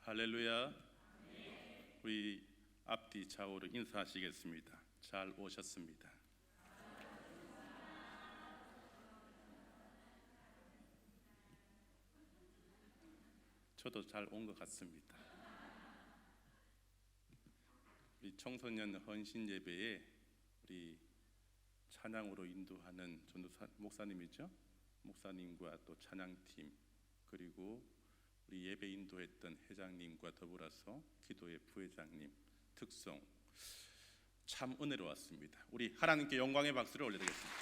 할렐루야. 우리 앞뒤 좌우로 인사하시겠습니다. 잘 오셨습니다. 저도 잘 온 것 같습니다. 우리 청소년 헌신 예배에 우리 찬양으로 인도하는 전도사 목사님이죠. 목사님과 또 찬양팀, 그리고 우리 예배 인도했던 회장님과 더불어서 기도의 부회장님, 특송, 참 은혜로웠습니다. 우리 하나님께 영광의 박수를 올려드리겠습니다.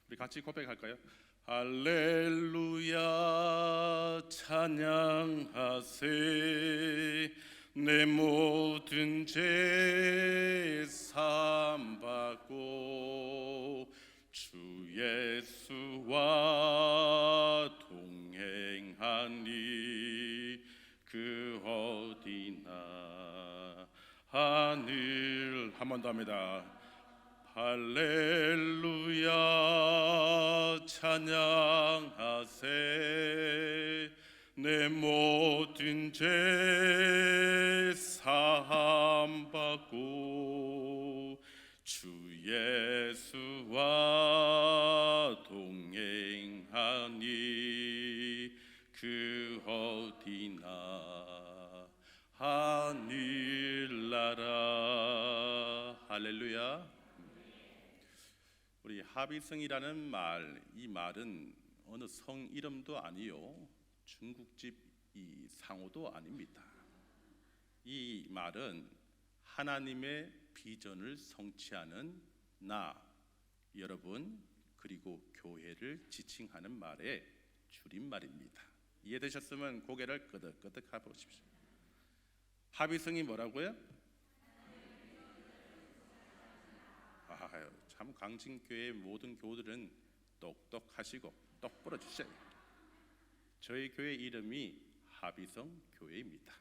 우리 같이 고백할까요? 할렐루야 찬양하세, 내 모든 죄 사함받고 주 예수와 동행하니 그 어디나 하늘. 한 번 더 합니다. 할렐루야 찬양하세, 내 모든 죄 사함받고 주 예수와 동행하니 그 어디나 하늘나라. 할렐루야. 우리 하비성이라는 말, 이 말은 어느 성 이름도 아니요, 중국집 이 상호도 아닙니다. 이 말은 하나님의 비전을 성취하는 나, 여러분, 그리고 교회를 지칭하는 말의 줄임말입니다. 이해되셨으면 고개를 끄덕끄덕 해보십시오. 하비성이 뭐라고요? 아유, 참 강진교회 모든 교우들은 똑똑하시고 똑부러 주셔요. 저희 교회 이름이 하비성 교회입니다.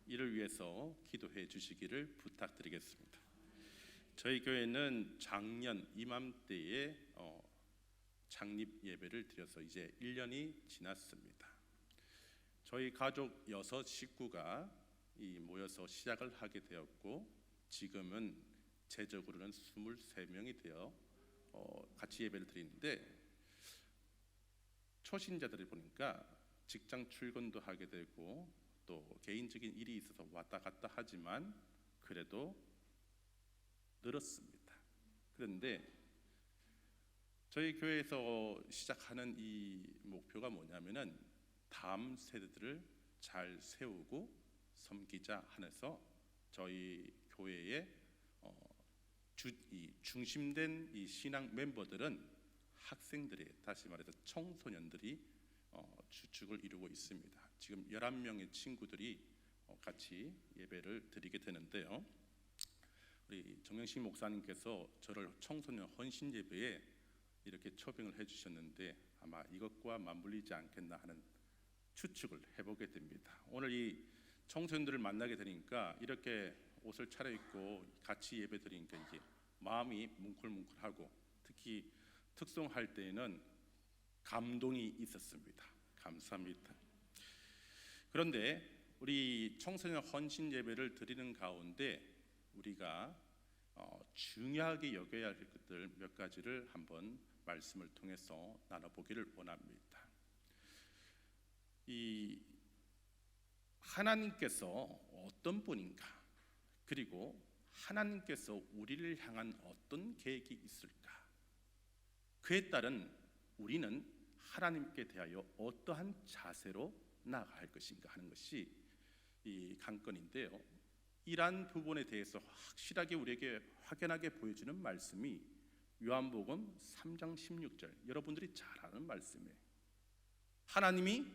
이를 위해서 기도해 주시기를 부탁드리겠습니다. 저희 교회는 작년 이맘때에 창립 예배를 드려서 이제 1년이 지났습니다. 저희 가족 6 식구가 모여서 시작을 하게 되었고, 지금은 제적으로는 23명이 되어 같이 예배를 드리는데, 초신자들이 보니까 직장 출근도 하게 되고 또 개인적인 일이 있어서 왔다 갔다 하지만 그래도 늘었습니다. 그런데 저희 교회에서 시작하는 이 목표가 뭐냐면은 다음 세대들을 잘 세우고 섬기자 하면서 저희 교회의 중심된 이 신앙 멤버들은 학생들이, 다시 말해서 청소년들이 주축을 이루고 있습니다. 지금 11명의 친구들이 같이 예배를 드리게 되는데요. 우리 정영식 목사님께서 저를 청소년 헌신 예배에 이렇게 초빙을 해주셨는데 아마 이것과 맞물리지 않겠나 하는 추측을 해보게 됩니다. 오늘 이 청소년들을 만나게 되니까 이렇게 옷을 차려입고 같이 예배 드리니까 이제 마음이 뭉클뭉클하고, 특히 특송할 때에는 감동이 있었습니다. 감사합니다. 그런데 우리 청소년 헌신 예배를 드리는 가운데 우리가 중요하게 여겨야 할 것들 몇 가지를 한번 말씀을 통해서 나눠보기를 원합니다. 이 하나님께서 어떤 분인가, 그리고 하나님께서 우리를 향한 어떤 계획이 있을까, 그에 따른 우리는 하나님께 대하여 어떠한 자세로 나아갈 것인가 하는 것이 이 관건인데요. 이러한 부분에 대해서 확실하게 우리에게 확연하게 보여주는 말씀이 요한복음 3장 16절, 여러분들이 잘 아는 말씀이에요. 하나님이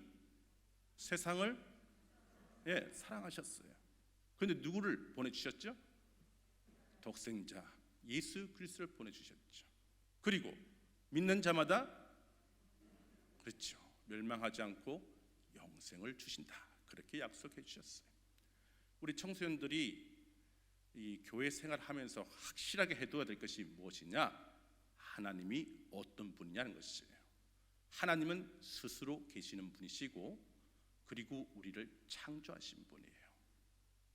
세상을 사랑하셨어요. 그런데 누구를 보내주셨죠? 독생자 예수 그리스도를 보내주셨죠. 그리고 믿는 자마다, 그렇죠, 멸망하지 않고 영생을 주신다, 그렇게 약속해 주셨어요. 우리 청소년들이 이 교회 생활하면서 확실하게 해둬야 될 것이 무엇이냐? 하나님이 어떤 분이냐는 것이에요. 하나님은 스스로 계시는 분이시고 그리고 우리를 창조하신 분이에요.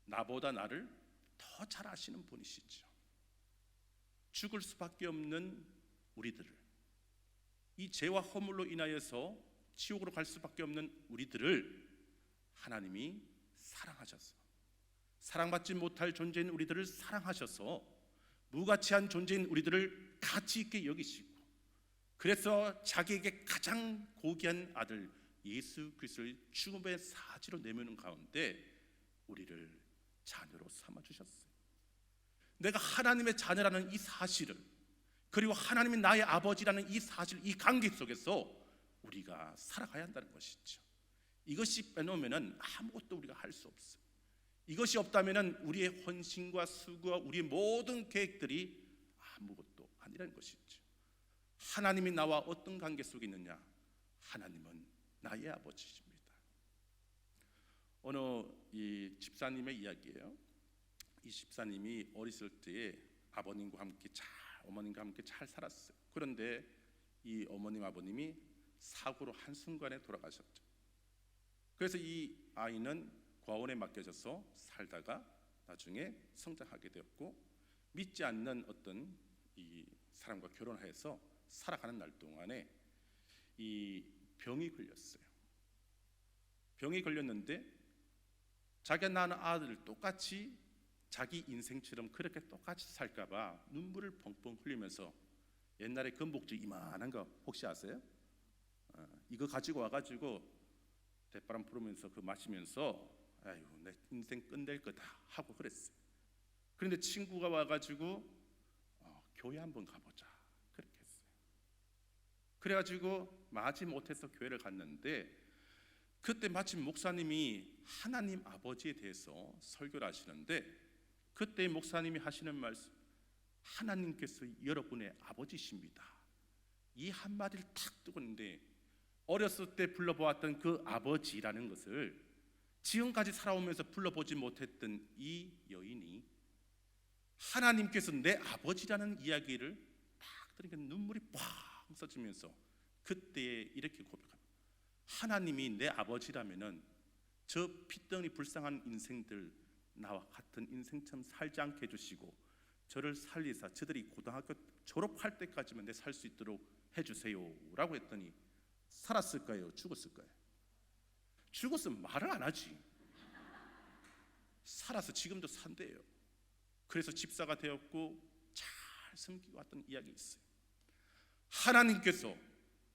나보다 나를 더 잘 아시는 분이시죠. 죽을 수밖에 없는 우리들을, 이 죄와 허물로 인하여서 지옥으로 갈 수밖에 없는 우리들을 하나님이 사랑하셔서, 사랑받지 못할 존재인 우리들을 사랑하셔서 무가치한 존재인 우리들을 가치 있게 여기시고, 그래서 자기에게 가장 고귀한 아들 예수 그리스도를 죽음의 사지로 내미는 가운데 우리를 자녀로 삼아주셨어요. 내가 하나님의 자녀라는 이 사실을, 그리고 하나님이 나의 아버지라는 이 사실, 이 관계 속에서 우리가 살아가야 한다는 것이죠. 이것이 빼놓으면 아무것도 우리가 할 수 없어요. 이것이 없다면 우리의 헌신과 수고와 우리의 모든 계획들이 아무것도 아니라는 것이죠. 하나님이 나와 어떤 관계 속에 있느냐? 하나님은 나의 아버지십니다. 어느 이 집사님의 이야기예요. 이 집사님이 어렸을 때에 아버님과 함께 어머님과 함께 잘 살았어요. 그런데 이 어머님 아버님이 사고로 한순간에 돌아가셨죠. 그래서 이 아이는 과원에 맡겨져서 살다가 나중에 성장하게 되었고, 믿지 않는 어떤 이 사람과 결혼해서 살아가는 날 동안에 이 병이 걸렸어요. 병이 걸렸는데 자기가 낳은 아들 똑같이 자기 인생처럼 그렇게 똑같이 살까봐 눈물을 펑펑 흘리면서, 옛날에 금복주 이만한 거 혹시 아세요? 이거 가지고 와가지고 대바람 부르면서 그 마시면서 아유 내 인생 끝낼 거다 하고 그랬어요. 그런데 친구가 와가지고 교회 한번 가보자 그렇게 했어요. 그래가지고 마지 못해서 교회를 갔는데, 그때 마침 목사님이 하나님 아버지에 대해서 설교를 하시는데, 그때 목사님이 하시는 말씀, 하나님께서 여러분의 아버지십니다, 이 한마디를 탁 뜨고 있는데, 어렸을 때 불러보았던 그 아버지라는 것을 지금까지 살아오면서 불러보지 못했던 이 여인이 하나님께서 내 아버지라는 이야기를 딱 들으니까 눈물이 팍 쏟으면서 그때 이렇게 고백합니다. 하나님이 내 아버지라면은 저 핏덩이 불쌍한 인생들, 나와 같은 인생처럼 살지 않게 해주시고 저를 살리사 저들이 고등학교 졸업할 때까지만 내 살 수 있도록 해주세요 라고 했더니 살았을까요? 죽었을까요? 죽었으면 말을 안 하지. 살아서 지금도 산대요. 그래서 집사가 되었고 잘 섬기고 왔던 이야기 있어요. 하나님께서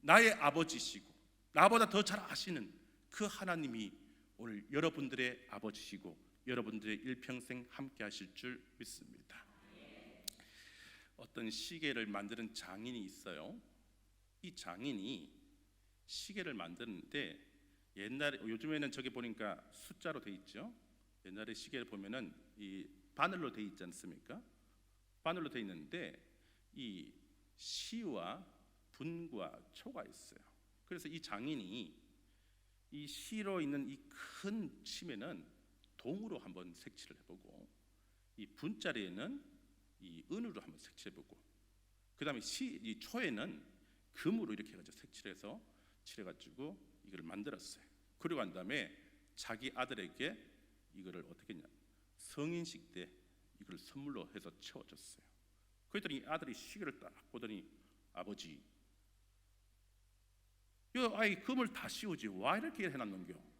나의 아버지시고 나보다 더 잘 아시는 그 하나님이 오늘 여러분들의 아버지시고 여러분들의 일평생 함께 하실 줄 믿습니다. 어떤 시계를 만드는 장인이 있어요. 이 장인이 시계를 만드는데, 옛날에, 요즘에는 저기 보니까 숫자로 돼 있죠. 옛날에 시계를 보면은 이 바늘로 돼 있지 않습니까? 바늘로 돼 있는데 이 시와 분과 초가 있어요. 그래서 이 장인이 이 시로 있는 이 큰 침에는 동으로 한번 색칠을 해보고, 이 분자리에는 이 은으로 한번 색칠해보고, 그 다음에 이 초에는 금으로 이렇게 해가지고 색칠해서 칠해가지고 이걸 만들었어요. 그리고 난 다음에 자기 아들에게 이거를 어떻게 했냐, 성인식 때 이걸 선물로 해서 채워줬어요. 그랬더니 아들이 시계를 딱 보더니, 아버지, 이 아이 금을 다 씌우지 와 이렇게 해놨는겨?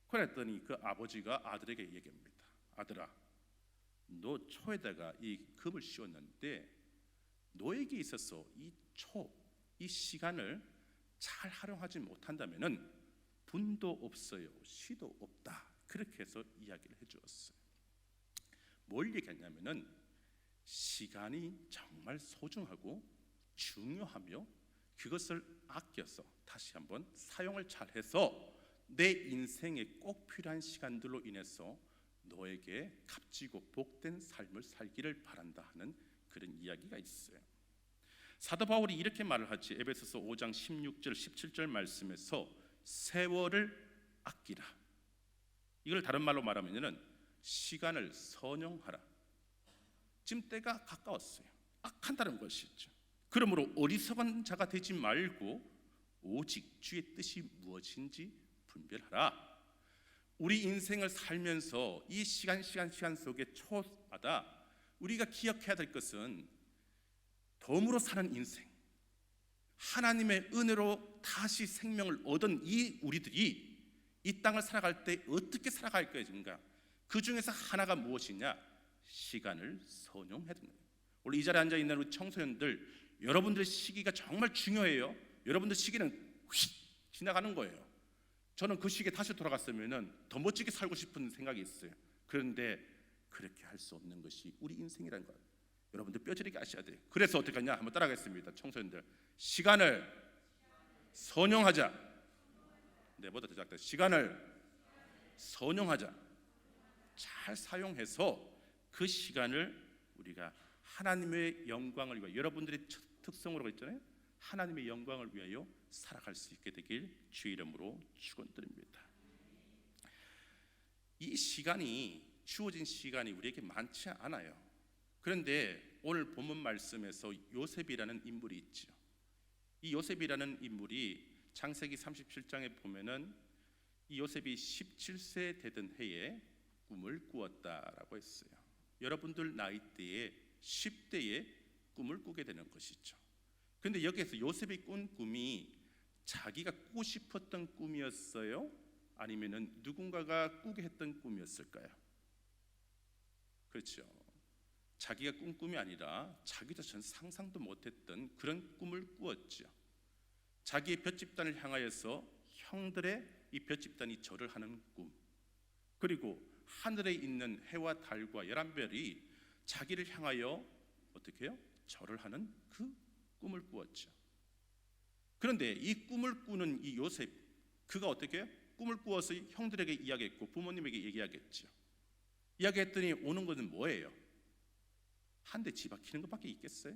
그랬더니 그 아버지가 아들에게 얘기합니다. 아들아, 너 초에다가 이 금을 씌웠는데 너에게 있어서 이 초, 이 시간을 잘 활용하지 못한다면은 분도 없어요, 시도 없다. 그렇게 해서 이야기를 해주었어요. 뭘 얘기했냐면은 시간이 정말 소중하고 중요하며 그것을 아껴서 다시 한번 사용을 잘해서 내 인생에 꼭 필요한 시간들로 인해서 너에게 값지고 복된 삶을 살기를 바란다 하는 그런 이야기가 있어요. 사도 바울이 이렇게 말을 하지. 에베소서 5장 16절 17절 말씀에서 세월을 아끼라. 이걸 다른 말로 말하면은 시간을 선용하라. 지금 때가 가까웠어요. 악한다는 것이죠. 그러므로 어리석은 자가 되지 말고 오직 주의 뜻이 무엇인지 분별하라. 우리 인생을 살면서 이 시간 속에 초마다 우리가 기억해야 될 것은 덤으로 사는 인생, 하나님의 은혜로 다시 생명을 얻은 이 우리들이 이 땅을 살아갈 때 어떻게 살아갈 것인가? 그 중에서 하나가 무엇이냐? 시간을 선용해야 됩니다. 오늘 이 자리에 앉아 있는 우리 청소년들, 여러분들의 시기가 정말 중요해요. 여러분들 시기는 휙 지나가는 거예요. 저는 그 시기에 다시 돌아갔으면 더 멋지게 살고 싶은 생각이 있어요. 그런데 그렇게 할 수 없는 것이 우리 인생이라는 것, 여러분들 뼈저리게 아셔야 돼요. 그래서 어떻게 하냐? 한번 따라가겠습니다. 청소년들, 시간을 선용하자. 내보다 더 작다. 시간을 선용하자. 잘 사용해서 그 시간을 우리가 하나님의 영광을 위하여, 여러분들의 특성으로 있잖아요, 하나님의 영광을 위하여 살아갈 수 있게 되길 주의 이름으로 축원드립니다. 이 시간이, 주어진 시간이 우리에게 많지 않아요. 그런데 오늘 본문 말씀에서 요셉이라는 인물이 있죠. 이 요셉이라는 인물이 창세기 37장에 보면은 이 요셉이 17세 되던 해에 꿈을 꾸었다라고 했어요. 여러분들 나이대에 10대에 꿈을 꾸게 되는 것이죠. 그런데 여기에서 요셉이 꾼 꿈이 자기가 꾸고 싶었던 꿈이었어요? 아니면은 누군가가 꾸게 했던 꿈이었을까요? 그렇죠. 자기가 꾼 꿈이 아니라 자기도 전 상상도 못했던 그런 꿈을 꾸었죠. 자기의 볏집단을 향하여서 형들의 이 볏집단이 절을 하는 꿈, 그리고 하늘에 있는 해와 달과 11별이 자기를 향하여 어떻게 해요? 절을 하는 그 꿈을 꾸었죠. 그런데 이 꿈을 꾸는 이 요셉, 그가 어떻게 해요? 꿈을 꾸어서 형들에게 이야기했고 부모님에게 얘기하겠죠. 이야기했더니 오는 것은 뭐예요? 한 대 집박히는 것밖에 있겠어요?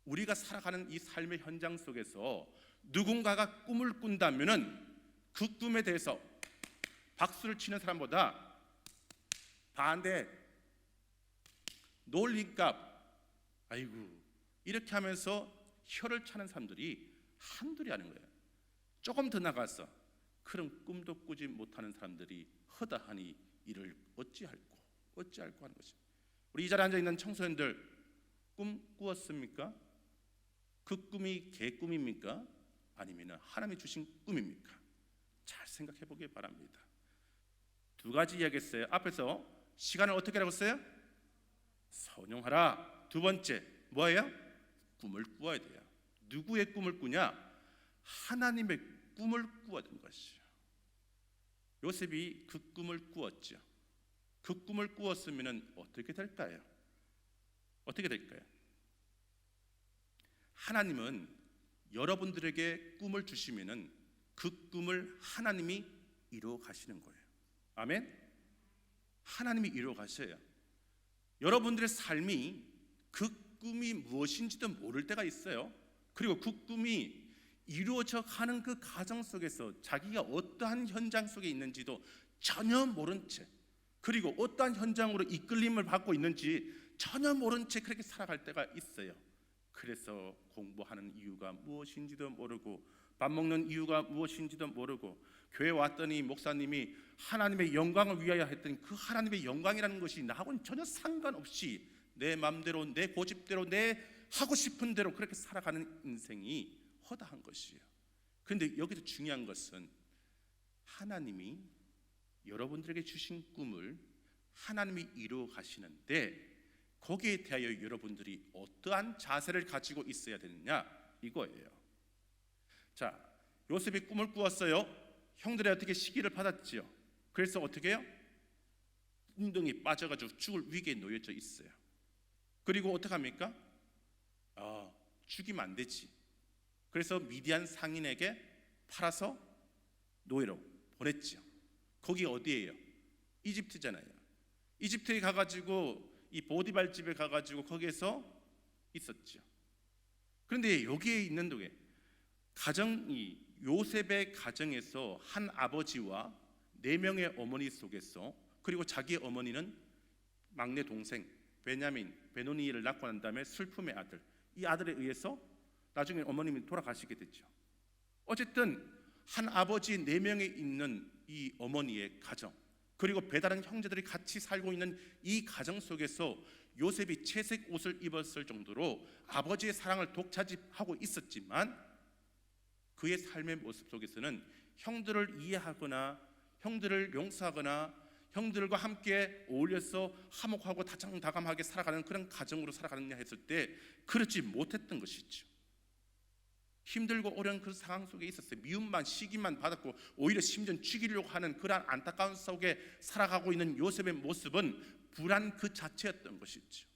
우리가 살아가는 이 삶의 현장 속에서 누군가가 꿈을 꾼다면은 그 꿈에 대해서 박수를 치는 사람보다 반대, 놀림값, 아이고, 이렇게 하면서 혀를 차는 사람들이 한둘이 아닌 거예요. 조금 더 나가서 그런 꿈도 꾸지 못하는 사람들이 허다하니 이를 어찌할꼬 하는 것이. 우리 이 자리에 앉아 있는 청소년들, 꿈 꾸었습니까? 그 꿈이 개꿈입니까? 아니면 하나님이 주신 꿈입니까? 잘 생각해 보길 바랍니다. 두 가지 이야기했어요. 앞에서 시간을 어떻게 하라고 했어요? 선용하라. 두 번째 뭐예요? 꿈을 꾸어야 돼요. 누구의 꿈을 꾸냐? 하나님의 꿈을 꾸어야 되는 것이죠. 요셉이 그 꿈을 꾸었죠. 그 꿈을 꾸었으면 어떻게 될까요? 어떻게 될까요? 하나님은 여러분들에게 꿈을 주시면은 그 꿈을 하나님이 이루어 가시는 거예요. 아멘? 하나님이 이루어 가셔요. 여러분들의 삶이 그 꿈이 무엇인지도 모를 때가 있어요. 그리고 그 꿈이 이루어져 가는 그 과정 속에서 자기가 어떠한 현장 속에 있는지도 전혀 모른 채, 그리고 어떠한 현장으로 이끌림을 받고 있는지 전혀 모른 채 그렇게 살아갈 때가 있어요. 그래서 공부하는 이유가 무엇인지도 모르고, 밥 먹는 이유가 무엇인지도 모르고, 교회 왔더니 목사님이 하나님의 영광을 위하여 했더니 그 하나님의 영광이라는 것이 나하고는 전혀 상관없이 내 마음대로, 내 고집대로, 내 하고 싶은 대로 그렇게 살아가는 인생이 허다한 것이에요. 그런데 여기서 중요한 것은 하나님이 여러분들에게 주신 꿈을 하나님이 이루어 가시는데 거기에 대하여 여러분들이 어떠한 자세를 가지고 있어야 되느냐, 이거예요. 자, 요셉이 꿈을 꾸었어요. 형들이 어떻게 시기를 받았지요. 그래서 어떻게 해요? 웅덩이 빠져가지고 죽을 위기에 놓여져 있어요. 그리고 어떻게 합니까? 죽이면 안 되지. 그래서 미디안 상인에게 팔아서 노예로 보냈죠. 거기 어디예요? 이집트잖아요. 이집트에 가가지고 이 보디발 집에 가가지고 거기에서 있었죠. 그런데 여기에 있는 동에 가정이, 요셉의 가정에서 한 아버지와 4명의 어머니 속에서, 그리고 자기 어머니는 막내 동생 베냐민, 베노니를 낳고 난 다음에 슬픔의 아들, 이 아들에 의해서 나중에 어머님이 돌아가시게 됐죠. 어쨌든 한 아버지 4명이 있는 이 어머니의 가정, 그리고 배다른 형제들이 같이 살고 있는 이 가정 속에서 요셉이 채색 옷을 입었을 정도로 아버지의 사랑을 독차지하고 있었지만 그의 삶의 모습 속에서는 형들을 이해하거나 형들을 용서하거나 형들과 함께 어울려서 화목하고 다정다감하게 살아가는 그런 가정으로 살아가느냐 했을 때 그렇지 못했던 것이죠. 힘들고 어려운 그 상황 속에 있었어요. 미움만 시기만 받았고 오히려 심지어 죽이려고 하는 그러한 안타까운 속에 살아가고 있는 요셉의 모습은 불안 그 자체였던 것이죠.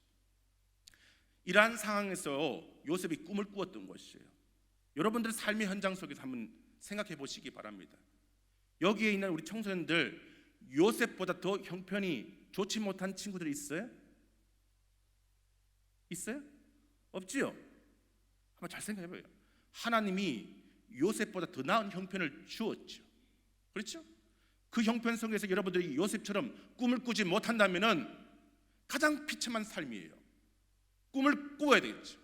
이러한 상황에서 요셉이 꿈을 꾸었던 것이에요. 여러분들 삶의 현장 속에서 한번 생각해 보시기 바랍니다. 여기에 있는 우리 청소년들 요셉보다 더 형편이 좋지 못한 친구들이 있어요? 있어요? 없지요? 한번 잘 생각해 봐요. 하나님이 요셉보다 더 나은 형편을 주었죠. 그렇죠? 그 형편 속에서 여러분들이 요셉처럼 꿈을 꾸지 못한다면은 가장 비참한 삶이에요. 꿈을 꾸어야 되겠죠.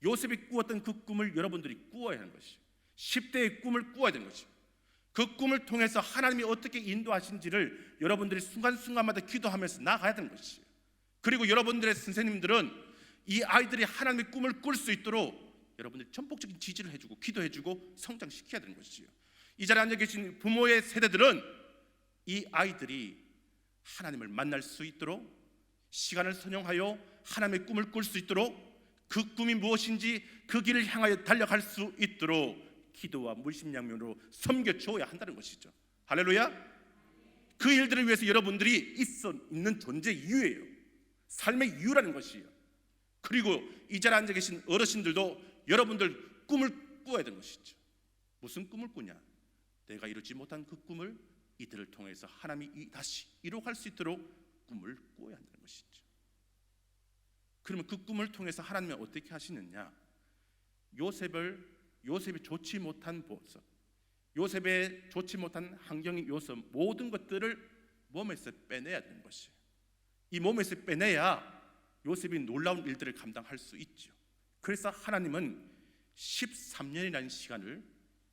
요셉이 꾸었던 그 꿈을 여러분들이 꾸어야 하는 것이죠. 10대의 꿈을 꾸어야 되는 것이죠. 그 꿈을 통해서 하나님이 어떻게 인도하신지를 여러분들이 순간순간마다 기도하면서 나아가야 되는 것이죠. 그리고 여러분들의 선생님들은 이 아이들이 하나님의 꿈을 꿀 수 있도록 여러분들이 전폭적인 지지를 해주고 기도해주고 성장시켜야 되는 것이죠. 이 자리에 앉아 계신 부모의 세대들은 이 아이들이 하나님을 만날 수 있도록 시간을 선용하여 하나님의 꿈을 꿀 수 있도록 그 꿈이 무엇인지 그 길을 향하여 달려갈 수 있도록 기도와 물심양면으로 섬겨줘야 한다는 것이죠. 할렐루야. 그 일들을 위해서 여러분들이 있는 존재 이유예요. 삶의 이유라는 것이에요. 그리고 이 자리에 앉아 계신 어르신들도 여러분들 꿈을 꾸어야 되는 것이죠. 무슨 꿈을 꾸냐? 내가 이루지 못한 그 꿈을 이들을 통해서 하나님이 다시 이루어갈 수 있도록 꿈을 꾸어야 한다는 것이죠. 그러면 그 꿈을 통해서 하나님은 어떻게 하시느냐? 요셉이 좋지 못한 모습, 요셉의 좋지 못한 환경인 요셉, 모든 것들을 몸에서 빼내야 되는 것이에요. 이 몸에서 빼내야 요셉이 놀라운 일들을 감당할 수 있죠. 그래서 하나님은 13년이라는 시간을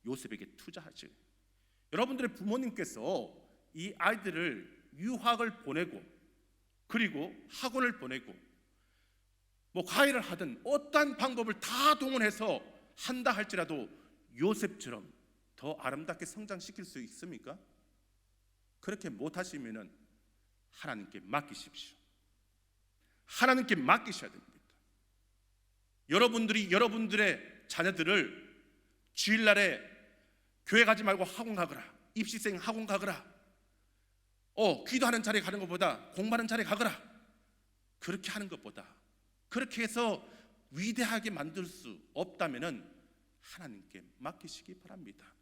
요셉에게 투자하죠. 여러분들의 부모님께서 이 아이들을 유학을 보내고 그리고 학원을 보내고 뭐 과외를 하든 어떠한 방법을 다 동원해서 한다 할지라도 요셉처럼 더 아름답게 성장시킬 수 있습니까? 그렇게 못하시면은 하나님께 맡기십시오. 하나님께 맡기셔야 됩니다. 여러분들이 여러분들의 자녀들을 주일날에 교회 가지 말고 학원 가거라, 입시생 학원 가거라, 기도하는 자리에 가는 것보다 공부하는 자리에 가거라, 그렇게 하는 것보다 그렇게 해서 위대하게 만들 수 없다면은 하나님께 맡기시기 바랍니다.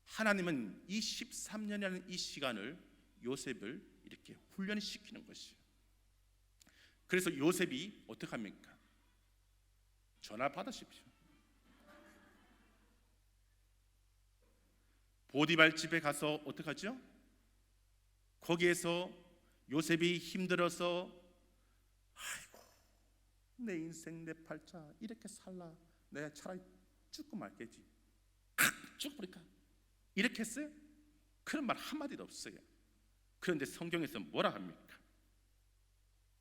하나님은 이 13년이라는 이 시간을 요셉을 이렇게 훈련시키는 것이에요. 그래서 요셉이 어떻게 합니까? 전화 받으십시오. 보디발 집에 가서 어떻게 하죠? 거기에서 요셉이 힘들어서 아이고 내 인생 내 팔자 이렇게 살라, 내가 차라리 죽고 말겠지, 죽어버릴까, 이렇게 했어요? 그런 말 한마디도 없어요. 그런데 성경에서 뭐라 합니까?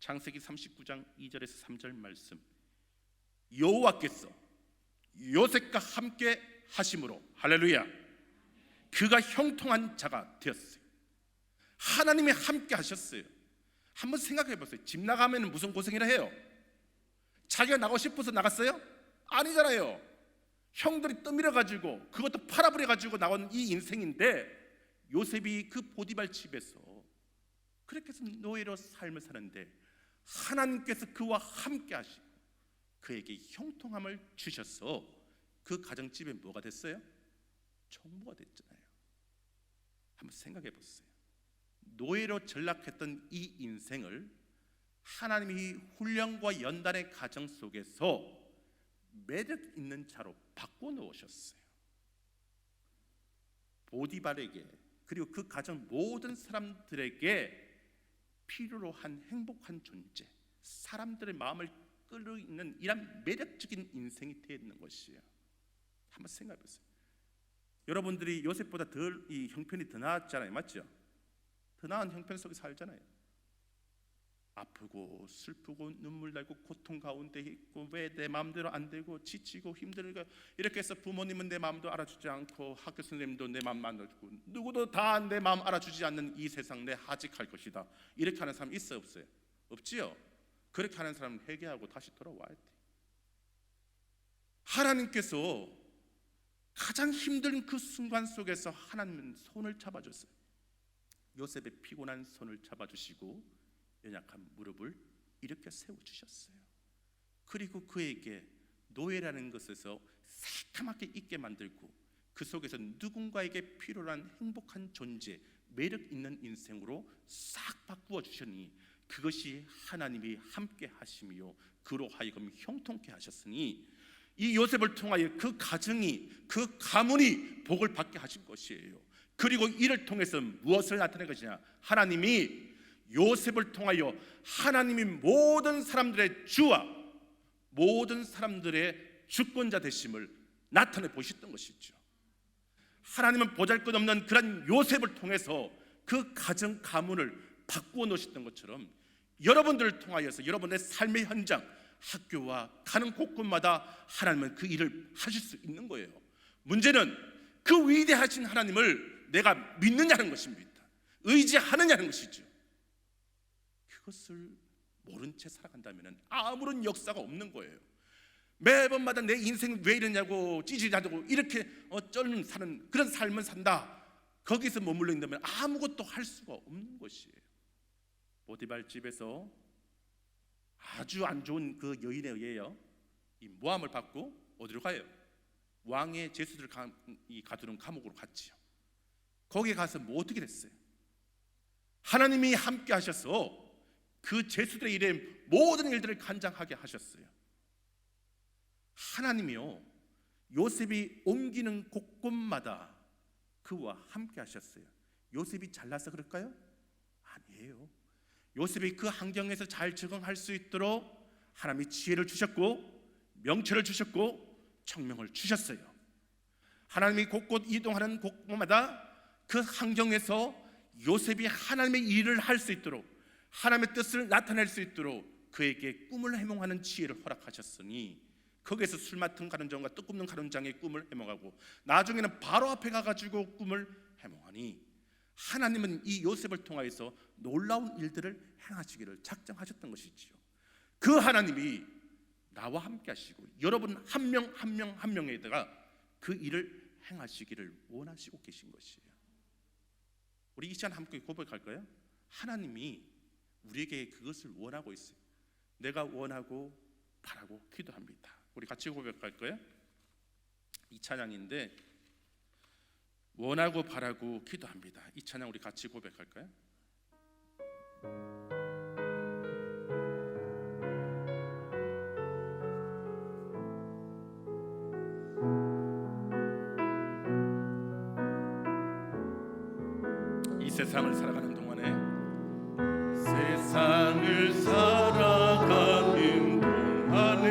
창세기 39장 2절에서 3절 말씀, 여호와께서 요셉과 함께 하심으로, 할렐루야, 그가 형통한 자가 되었어요. 하나님이 함께 하셨어요. 한번 생각해 보세요. 집 나가면 무슨 고생이라 해요? 자기가 나가고 싶어서 나갔어요? 아니잖아요. 형들이 떠밀어 가지고 그것도 팔아버려 가지고 나온 이 인생인데 요셉이 그 보디발 집에서 그렇게 해서 노예로 삶을 사는데 하나님께서 그와 함께 하시고 그에게 형통함을 주셔서 그 가정집에 뭐가 됐어요? 총무가 됐잖아요. 한번 생각해 보세요. 노예로 전락했던 이 인생을 하나님이 훈련과 연단의 과정 속에서 매력 있는 자로 바꿔 놓으셨어요. 보디발에게 그리고 그 가정 모든 사람들에게 필요로 한 행복한 존재, 사람들의 마음을 끌어 있는 이런 매력적인 인생이 되어 있는 것이에요. 한번 생각해 보세요. 여러분들이 요셉보다 이 형편이 더 나았잖아요, 맞죠? 더 나은 형편 속에 살잖아요. 아프고 슬프고 눈물 나고 고통 가운데 있고, 왜 내 마음대로 안 되고 지치고 힘들고, 이렇게 해서 부모님은 내 마음도 알아주지 않고 학교 선생님도 내 마음 안 알아주고 누구도 다 내 마음 알아주지 않는 이 세상 내 하직할 것이다, 이렇게 하는 사람 있어요, 없어요? 없지요. 그렇게 하는 사람은 회개하고 다시 돌아와야 돼. 하나님께서 가장 힘든 그 순간 속에서 하나님은 손을 잡아줬어요. 요셉의 피곤한 손을 잡아주시고 연약한 무릎을 이렇게 세워주셨어요. 그리고 그에게 노예라는 것에서 새까맣게 있게 만들고, 그 속에서 누군가에게 필요한 행복한 존재, 매력 있는 인생으로 싹 바꾸어 주셨니, 그것이 하나님이 함께 하심이요 그로 하여금 형통케 하셨으니, 이 요셉을 통하여 그 가정이, 그 가문이 복을 받게 하신 것이에요. 그리고 이를 통해서 무엇을 나타낸 것이냐, 하나님이 요셉을 통하여 하나님이 모든 사람들의 주와 모든 사람들의 주권자 되심을 나타내 보셨던 것이죠. 하나님은 보잘것없는 그런 요셉을 통해서 그 가정 가문을 바꾸어 놓으셨던 것처럼, 여러분들을 통하여서 여러분의 삶의 현장, 학교와 가는 곳곳마다 하나님은 그 일을 하실 수 있는 거예요. 문제는 그 위대하신 하나님을 내가 믿느냐는 것입니다. 의지하느냐는 것이죠. 그것을 모른 채 살아간다면 아무런 역사가 없는 거예요. 매번마다 내 인생이 왜 이러냐고 찌질하다고 이렇게 쩔는 사는 그런 삶을 산다, 거기서 머물러 있다면 아무것도 할 수가 없는 것이에요. 보디발 집에서 아주 안 좋은 그 여인에 의해요 이 모함을 받고 어디로 가요? 왕의 제수들을 가두는 감옥으로 갔지요. 거기에 가서 뭐 어떻게 됐어요? 하나님이 함께 하셔서 그 제수들의 일에 모든 일들을 간장하게 하셨어요. 하나님이요 요셉이 옮기는 곳곳마다 그와 함께 하셨어요. 요셉이 잘나서 그럴까요? 아니에요. 요셉이 그 환경에서 잘 적응할 수 있도록 하나님이 지혜를 주셨고 명철을 주셨고 청명을 주셨어요. 하나님이 곳곳 이동하는 곳곳마다 그 환경에서 요셉이 하나님의 일을 할 수 있도록, 하나님의 뜻을 나타낼 수 있도록 그에게 꿈을 해몽하는 지혜를 허락하셨으니, 거기에서 술 맡은 가론장과 떡 굽는 가론장의 꿈을 해몽하고 나중에는 바로 앞에 가가지고 꿈을 해몽하니, 하나님은 이 요셉을 통하여서 놀라운 일들을 행하시기를 작정하셨던 것이지요. 그 하나님이 나와 함께 하시고 여러분 한 명 한 명 한 명에다가 그 일을 행하시기를 원하시고 계신 것이에요. 우리 이 시간 함께 고백할까요? 하나님이 우리에게 그것을 원하고 있어요. 내가 원하고 바라고 기도합니다. 우리 같이 고백할까요? 이 찬양인데 원하고 바라고 기도합니다. 이 찬양 우리 같이 고백할까요? 이 세상을 살아가는 동안에, 세상을 살아가는 동안에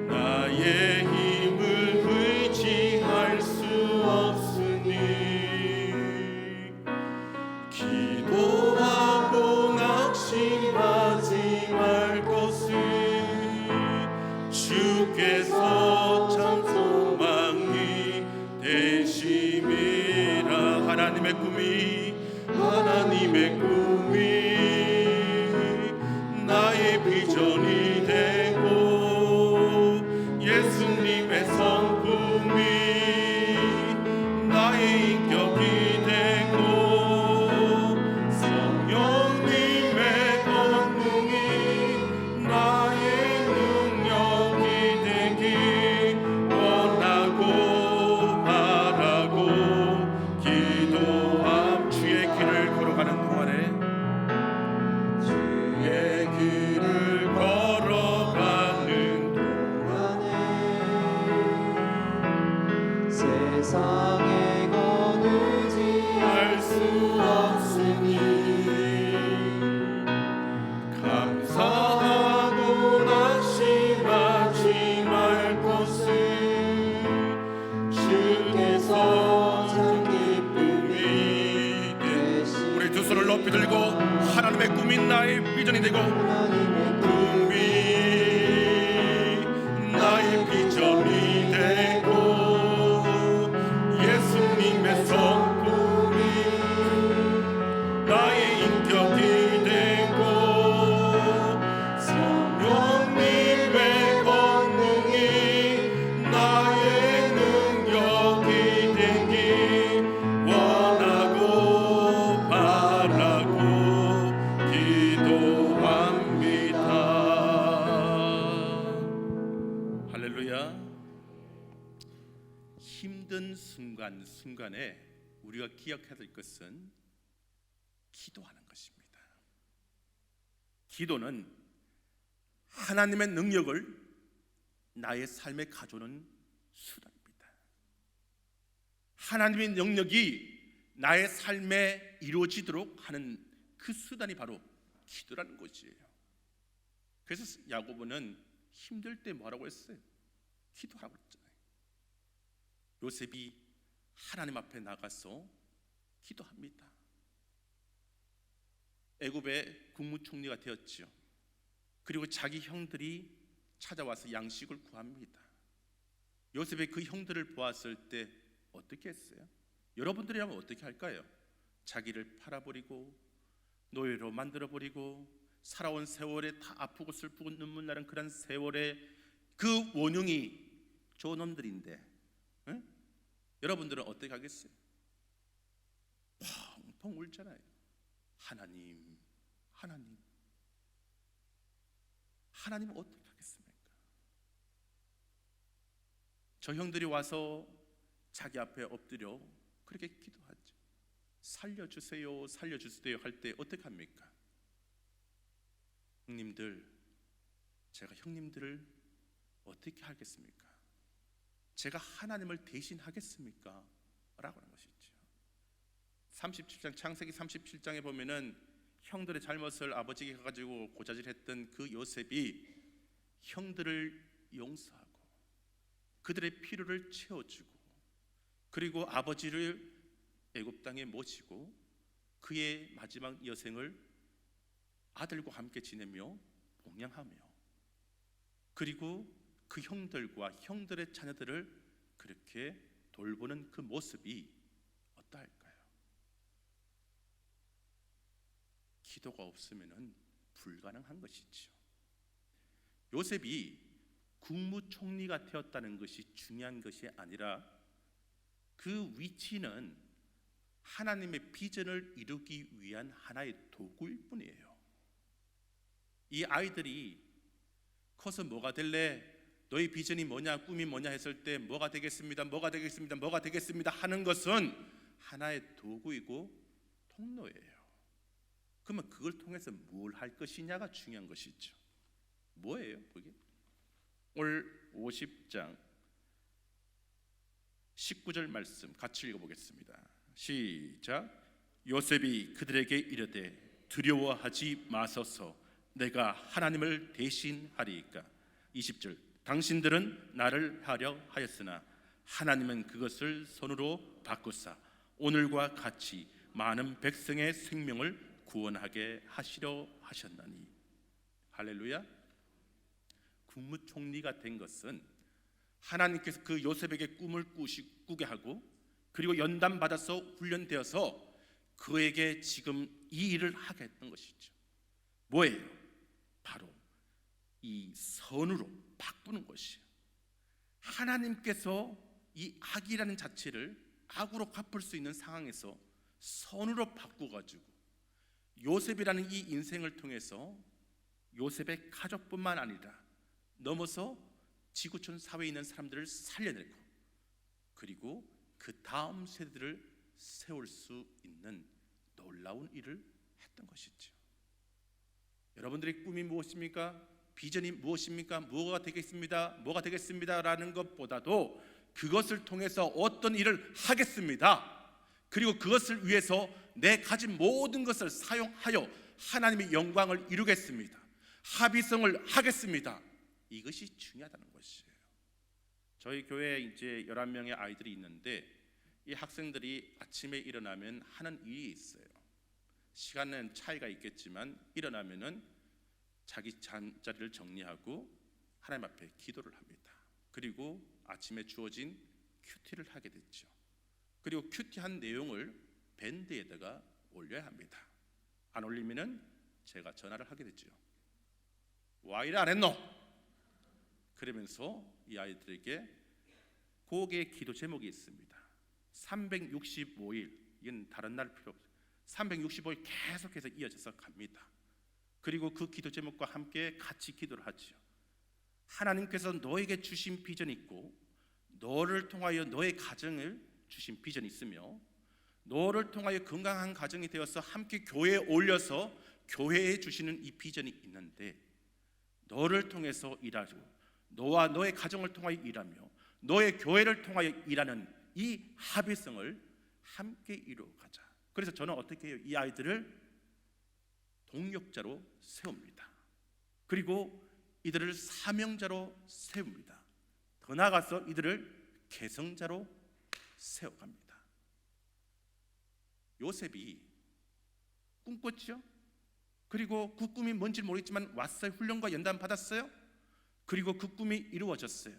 나의 힘을 의지할 수 없으니 기도하고 낙심하지 말 것을 주께서 참 소망이 되심이라. 하나님 나의 비전이 되고 꿈이 나의 비전이 되고 예수님의 성품이 나의 인격이 되고 성령님의 권능이 나의 능력이 되기 원하고 바라고 기도합니다. 할렐루야. 힘든 순간에 우리가 기억해야 될 것은 기도하는 것입니다. 기도는 하나님의 능력을 나의 삶에 가져오는 수단입니다. 하나님의 능력이 나의 삶에 이루어지도록 하는 그 수단이 바로 기도라는 것이에요. 그래서 야고보는 힘들 때 뭐라고 했어요? 기도하라고 했잖아요. 요셉이 하나님 앞에 나가서 기도합니다. 애굽의 국무총리가 되었죠. 그리고 자기 형들이 찾아와서 양식을 구합니다. 요셉의 그 형들을 보았을 때 어떻게 했어요? 여러분들이라면 어떻게 할까요? 자기를 팔아버리고 노예로 만들어버리고 살아온 세월에 다 아프고 슬프고 눈물 나는 그런 세월에 그 원흉이 저놈들인데, 응? 여러분들은 어떻게 하겠어요? 펑펑 울잖아요. 하나님 하나님은 어떻게 하겠습니까? 저 형들이 와서 자기 앞에 엎드려 그렇게 기도하죠. 살려주세요 살려주세요 할 때 어떻게 합니까? 형님들, 제가 형님들을 어떻게 하겠습니까? 제가 하나님을 대신하겠습니까? 라고 하는 것이죠. 37장 창세기 37장에 보면은 형들의 잘못을 아버지에게 가지고 고자질했던 그 요셉이 형들을 용서하고 그들의 필요를 채워주고 그리고 아버지를 애굽 땅에 모시고 그의 마지막 여생을 아들과 함께 지내며 봉양하며 그리고 그 형들과 형들의 자녀들을 그렇게 돌보는 그 모습이 어떠할까요? 기도가 없으면 불가능한 것이죠. 요셉이 국무총리가 되었다는 것이 중요한 것이 아니라 그 위치는 하나님의 비전을 이루기 위한 하나의 도구일 뿐이에요. 이 아이들이 커서 뭐가 될래? 너희 비전이 뭐냐? 꿈이 뭐냐? 했을 때 뭐가 되겠습니다. 뭐가 되겠습니다. 뭐가 되겠습니다. 하는 것은 하나의 도구이고 통로예요. 그러면 그걸 통해서 뭘 할 것이냐가 중요한 것이죠. 뭐예요? 그게? 오늘 50장 19절 말씀 같이 읽어보겠습니다. 시작. 요셉이 그들에게 이르되 두려워하지 마소서 내가 하나님을 대신하리이까. 20절. 당신들은 나를 하려 하였으나 하나님은 그것을 손으로 바꾸사 오늘과 같이 많은 백성의 생명을 구원하게 하시려 하셨나니. 할렐루야. 국무총리가 된 것은 하나님께서 그 요셉에게 꿈을 꾸게 하고 그리고 연단 받아서 훈련되어서 그에게 지금 이 일을 하게 했던 것이죠. 뭐예요? 바로 이 선으로 바꾸는 것이에요. 하나님께서 이 악이라는 자체를 악으로 갚을 수 있는 상황에서 선으로 바꾸가지고 요셉이라는 이 인생을 통해서 요셉의 가족뿐만 아니라 넘어서 지구촌 사회에 있는 사람들을 살려내고 그리고 그 다음 세대를 세울 수 있는 놀라운 일을 했던 것이죠. 여러분들의 꿈이 무엇입니까? 비전이 무엇입니까? 뭐가 되겠습니다. 뭐가 되겠습니다 라는 것보다도 그것을 통해서 어떤 일을 하겠습니다. 그리고 그것을 위해서 내 가진 모든 것을 사용하여 하나님의 영광을 이루겠습니다. 합의성을 하겠습니다. 이것이 중요하다는 것이에요. 저희 교회에 이제 11명의 아이들이 있는데 이 학생들이 아침에 일어나면 하는 일이 있어요. 시간은 차이가 있겠지만 일어나면은 자기 잠자리를 정리하고 하나님 앞에 기도를 합니다. 그리고 아침에 주어진 큐티를 하게 됐죠. 그리고 큐티한 내용을 밴드에다가 올려야 합니다. 안 올리면은 제가 전화를 하게 됐죠. 와 이래 안 했노? 그러면서 이 아이들에게 곡의 기도 제목이 있습니다. 365일, 이건 다른 날 필요 없어요. 365일 계속해서 이어져서 갑니다. 그리고 그 기도 제목과 함께 같이 기도를 하죠. 하나님께서 너에게 주신 비전이 있고, 너를 통하여 너의 가정을 주신 비전이 있으며, 너를 통하여 건강한 가정이 되어서 함께 교회에 올려서 교회에 주시는 이 비전이 있는데, 너를 통해서 일하고 너와 너의 가정을 통하여 일하며 너의 교회를 통하여 일하는 이 합의성을 함께 이루어가자. 그래서 저는 어떻게 해요? 이 아이들을 동력자로 세웁니다. 그리고 이들을 사명자로 세웁니다. 더 나아가서 이들을 개성자로 세워갑니다. 요셉이 꿈꿨죠. 그리고 그 꿈이 뭔지 모르겠지만 왔어요. 훈련과 연단 받았어요. 그리고 그 꿈이 이루어졌어요.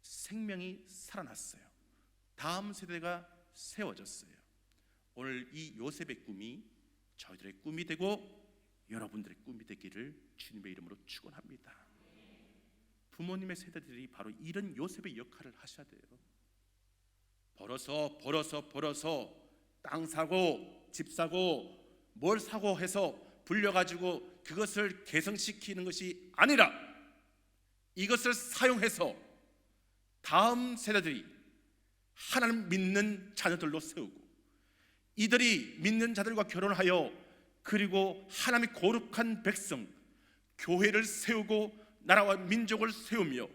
생명이 살아났어요. 다음 세대가 세워졌어요. 오늘 이 요셉의 꿈이 저희들의 꿈이 되고 여러분들의 꿈이 되기를 주님의 이름으로 축원합니다. 부모님의 세대들이 바로 이런 요셉의 역할을 하셔야 돼요. 벌어서 땅 사고 집 사고 뭘 사고 해서 불려가지고 그것을 개성시키는 것이 아니라 이것을 사용해서 다음 세대들이 하나님 믿는 자녀들로 세우고, 이들이 믿는 자들과 결혼하여 그리고 하나님의 거룩한 백성 교회를 세우고 나라와 민족을 세우며,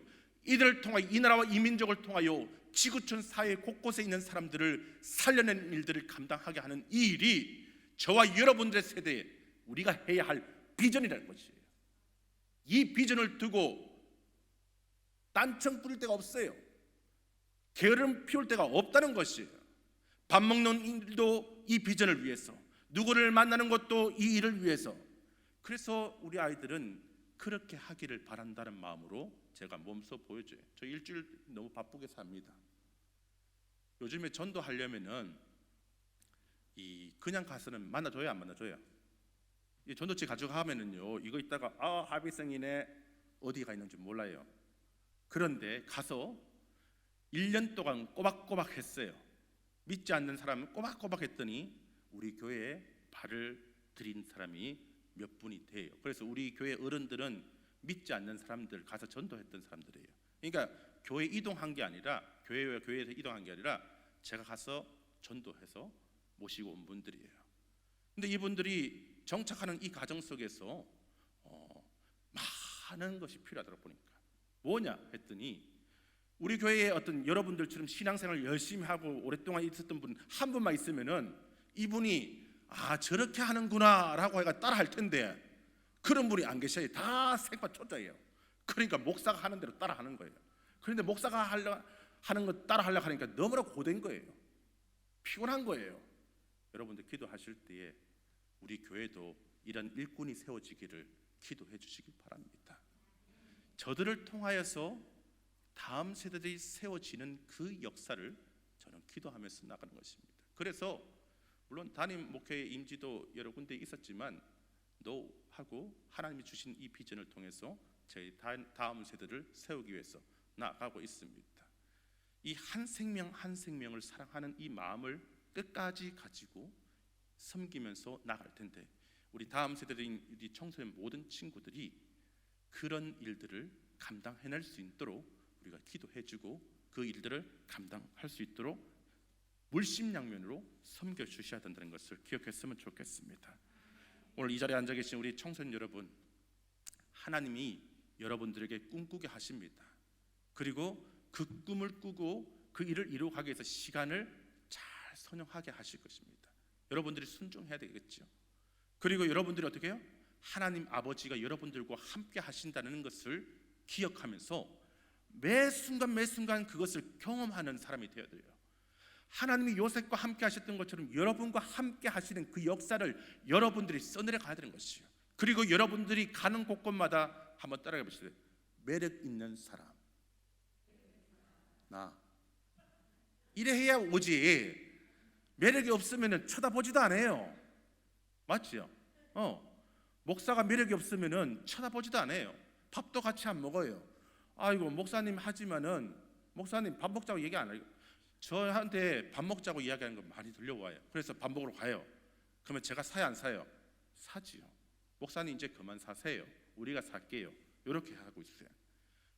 이들을 통하여 이 나라와 이 민족을 통하여 지구촌 사회 곳곳에 있는 사람들을 살려내는 일들을 감당하게 하는 이 일이 저와 여러분들의 세대에 우리가 해야 할 비전이라는 것이에요. 이 비전을 두고 딴청 부릴 데가 없어요. 게으름 피울 데가 없다는 것이에요. 밥 먹는 일도 이 비전을 위해서, 누구를 만나는 것도 이 일을 위해서. 그래서 우리 아이들은 그렇게 하기를 바란다는 마음으로 제가 몸소 보여줘요. 저 일주일 너무 바쁘게 삽니다. 요즘에 전도하려면은 그냥 가서는 만나줘요, 안 만나줘요? 이 전도체 가져가면은요, 이거 있다가 합의성이네, 어디 가 있는지 몰라요. 그런데 가서 1년 동안 꼬박꼬박 했어요. 믿지 않는 사람은 꼬박꼬박 했더니 우리 교회에 발을 들인 사람이 몇 분이 돼요. 그래서 우리 교회 어른들은 믿지 않는 사람들 가서 전도했던 사람들이에요. 그러니까 교회 이동한 게 아니라, 교회와 교회에서 이동한 게 아니라 제가 가서 전도해서 모시고 온 분들이에요. 근데 이분들이 정착하는 이 과정 속에서 많은 것이 필요하더라 보니까 뭐냐 했더니, 우리 교회에 어떤 여러분들처럼 신앙생활을 열심히 하고 오랫동안 있었던 분 한 분만 있으면은 이분이 저렇게 하는구나 라고 해가 따라 할 텐데, 그런 분이 안 계셔요. 다 색만 초짜예요. 그러니까 목사가 하는 대로 따라 하는 거예요. 그런데 목사가 하는 거 따라 하려고 하니까 너무나 고된 거예요. 피곤한 거예요. 여러분들 기도하실 때에 우리 교회도 이런 일꾼이 세워지기를 기도해 주시기 바랍니다. 저들을 통하여서 다음 세대들이 세워지는 그 역사를 저는 기도하면서 나가는 것입니다. 그래서 물론 담임 목회의 임지도 여러 군데 있었지만 노하고 하나님이 주신 이 비전을 통해서 저희 다음 세대를 세우기 위해서 나아가고 있습니다. 이 한 생명 한 생명을 사랑하는 이 마음을 끝까지 가지고 섬기면서 나갈 텐데, 우리 다음 세대인 우리 청소년 모든 친구들이 그런 일들을 감당해낼 수 있도록 우리가 기도해주고 그 일들을 감당할 수 있도록 물심양면으로 섬겨주셔야 된다는 것을 기억했으면 좋겠습니다. 오늘 이 자리에 앉아 계신 우리 청소년 여러분, 하나님이 여러분들에게 꿈꾸게 하십니다. 그리고 그 꿈을 꾸고 그 일을 이루어가기 위해서 시간을 잘 선용하게 하실 것입니다. 여러분들이 순종해야 되겠죠. 그리고 여러분들이 어떻게 해요? 하나님 아버지가 여러분들과 함께 하신다는 것을 기억하면서 매 순간 그것을 경험하는 사람이 되어야 돼요. 하나님이 요셉과 함께 하셨던 것처럼 여러분과 함께 하시는 그 역사를 여러분들이 써내려 가야 되는 것이요. 그리고 여러분들이 가는 곳곳마다 한번 따라해 보시죠. 매력 있는 사람. 나. 이래 해야 오지. 매력이 없으면 쳐다보지도 않아요. 맞죠? 목사가 매력이 없으면 쳐다보지도 않아요. 밥도 같이 안 먹어요. 아이고 목사님 하지만은 목사님 밥 먹자고 얘기 안 해요. 저한테 밥 먹자고 이야기하는 거 많이 들려와요. 그래서 밥 먹으러 가요. 그러면 제가 사요 안 사요? 사지요. 목사님 이제 그만 사세요. 우리가 살게요. 이렇게 하고 있어요.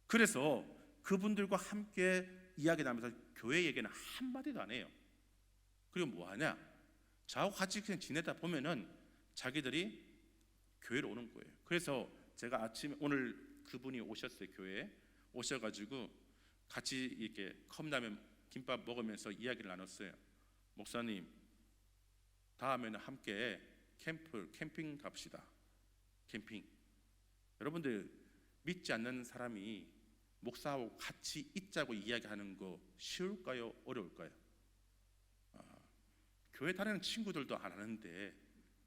그래서 그분들과 함께 이야기 나누면서 교회 얘기는 한마디도 안 해요. 그리고 뭐 하냐? 저하고 같이 그냥 지내다 보면은 자기들이 교회로 오는 거예요. 그래서 제가 아침에 오늘 그분이 오셨어요. 교회에 오셔가지고 같이 이렇게 컵라면 김밥 먹으면서 이야기를 나눴어요. 목사님 다음에는 함께 캠핑 갑시다. 캠핑. 여러분들 믿지 않는 사람이 목사하고 같이 있자고 이야기하는 거 쉬울까요? 어려울까요? 교회 다니는 친구들도 안 하는데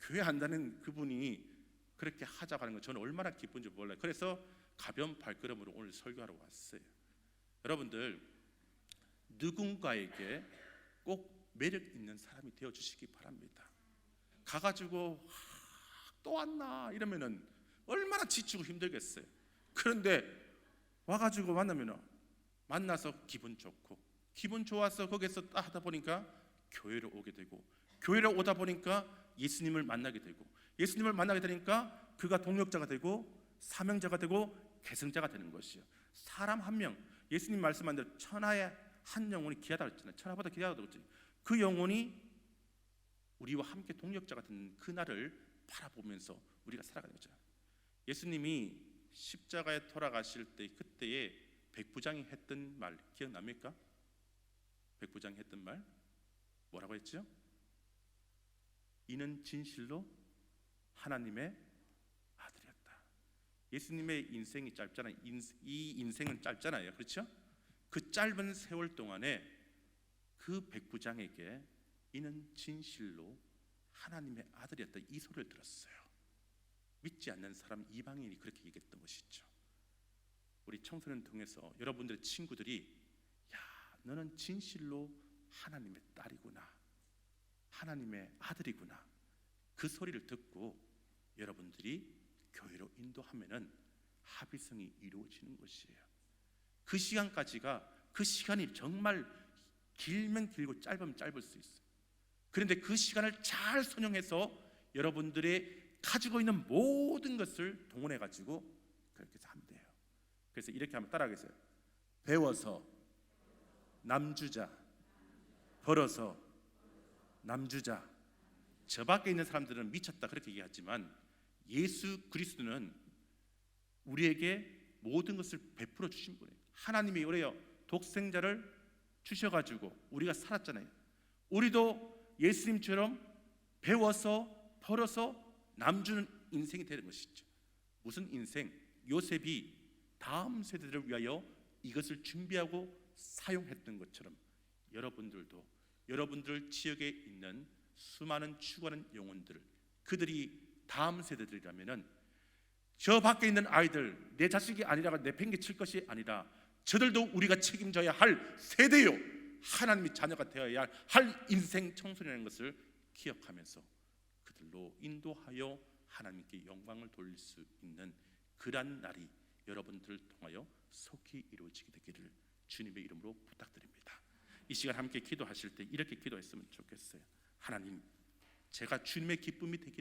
교회 한다는 그분이 그렇게 하자고 하는 거 저는 얼마나 기쁜지 몰라요. 그래서 가벼운 발걸음으로 오늘 설교하러 왔어요. 여러분들 누군가에게 꼭 매력 있는 사람이 되어주시기 바랍니다. 가가지고 또 왔나 이러면은 얼마나 지치고 힘들겠어요. 그런데 와가지고 만나서 기분 좋고 기분 좋아서 거기서 하다 보니까 교회로 오게 되고 교회로 오다 보니까 예수님을 만나게 되고 예수님을 만나게 되니까 그가 동력자가 되고 사명자가 되고 계승자가 되는 것이요. 사람 한 명, 예수님 말씀한 대로 천하의 한 영혼이 귀하다고 했잖아요. 천하보다 귀하다고 했잖아요. 그 영혼이 우리와 함께 동력자가 되는 그날을 바라보면서 우리가 살아가는 거죠. 예수님이 십자가에 돌아가실 때 그때에 백부장이 했던 말 기억납니까? 백부장이 했던 말 뭐라고 했죠? 이는 진실로 하나님의 아들이었다. 예수님의 인생이 짧잖아요. 이 인생은 짧잖아요. 그렇죠? 그 짧은 세월 동안에 그 백부장에게 이는 진실로 하나님의 아들이었다. 이 소리를 들었어요. 믿지 않는 사람 이방인이 그렇게 얘기했던 것이죠. 우리 청소년 통해서 여러분들의 친구들이 야, 너는 진실로 하나님의 딸이구나. 하나님의 아들이구나. 그 소리를 듣고 여러분들이 교회로 인도하면은 합의성이 이루어지는 것이에요. 그 시간까지가 그 시간이 정말 길면 길고 짧으면 짧을 수 있어요. 그런데 그 시간을 잘 선용해서 여러분들의 가지고 있는 모든 것을 동원해 가지고 그렇게 해서 하면 돼요. 그래서 이렇게 한번 따라하겠어요. 배워서 남주자, 벌어서 남주자. 저 밖에 있는 사람들은 미쳤다 그렇게 얘기하지만 예수 그리스도는 우리에게 모든 것을 베풀어 주신 분이에요. 하나님이 그래요. 독생자를 주셔가지고 우리가 살았잖아요. 우리도 예수님처럼 배워서 벌어서 남주는 인생이 되는 것이죠. 무슨 인생? 요셉이 다음 세대들을 위하여 이것을 준비하고 사용했던 것처럼 여러분들도 여러분들 지역에 있는 수많은 죽어가는 영혼들, 그들이 다음 세대들이라면은 저 밖에 있는 아이들, 내 자식이 아니라 내팽개칠 것이 아니라 저들도 우리가 책임져야 할 세대요. 하나님이 자녀가 되어야 할 인생 청소년이라는 것을 기억하면서 그들로 인도하여 하나님께 영광을 돌릴 수 있는 그러한 날이 여러분들을 통하여 속히 이루어지게 되기를 주님의 이름으로 부탁드립니다. 이 시간 함께 기도하실 때 이렇게 기도했으면 좋겠어요. 하나님, 제가 주님의 기쁨이 되기를